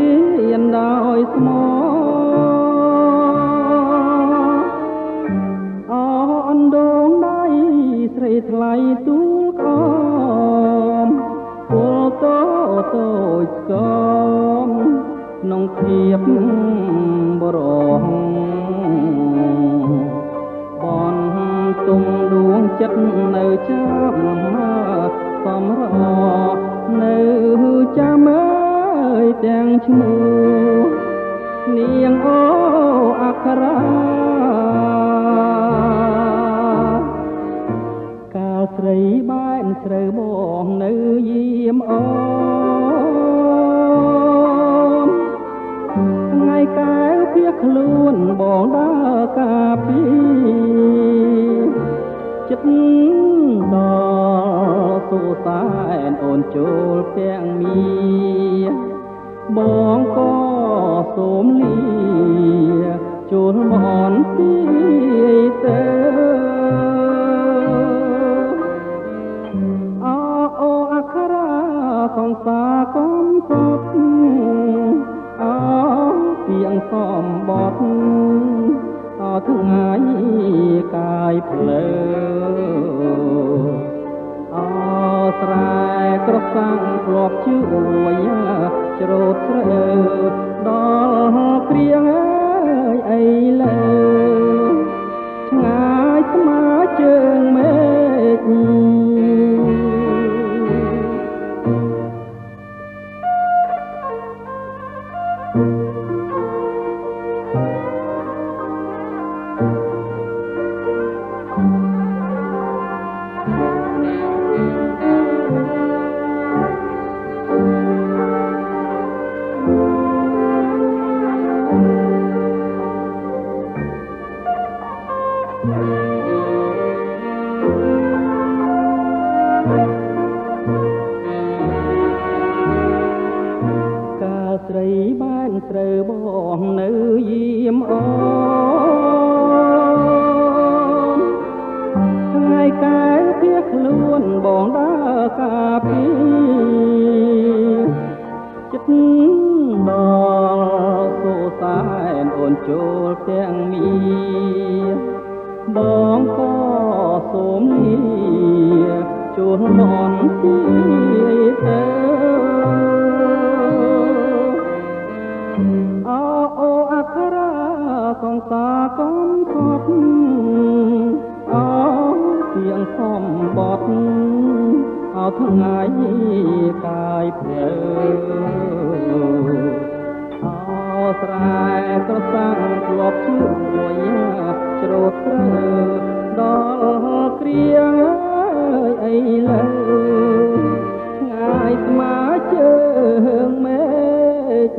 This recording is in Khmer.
ទៀនដោយស្មោអនដងដៃស្រីថ្លៃទូលខំពលតូចស្គមក្នុងភាពបរោះបនទុំដួងចិត្តនៅចាំសំរនៅចាំអើយទាំងឈ្មោះនាងអូអក្សរាកាលស្រីបែនស្រូវបងនៅយាមអូនថ្ងៃកែវភៀសខ្លួនបងដើរកាពីចិត្តដល់សួសែនអូនចូលពាំងមាបងក៏សូមលាចូលមនទីទៅអូអក្សរាសង្សារកំកត់ពាងសំបត់ថ្ងៃកាយភ្លើស្រែក្រសាំងធ្លាប់ជួយច្រូតស្រើដល់ព្រៀងអីលើឆ្ងាយស្មើជើងមេឃស្រីបានស្រូវបងនៅយាមអូនថ្ងៃកែវភៀសខ្លួនបងដើរកាពីចិត្តដល់សួសែនអូនចូលទាំងមាបងក៏សូមលាចូលមនទីទៅអូអក្សរាសង្សារកំកត់ទៀងសំបត់ថ្ងៃកាយភ្លើស្រែក្រសាំងធ្លាប់ជួយច្រូតស្រើដល់គ្រៀងអីលើថ្ងៃស្មើជើងមេឃ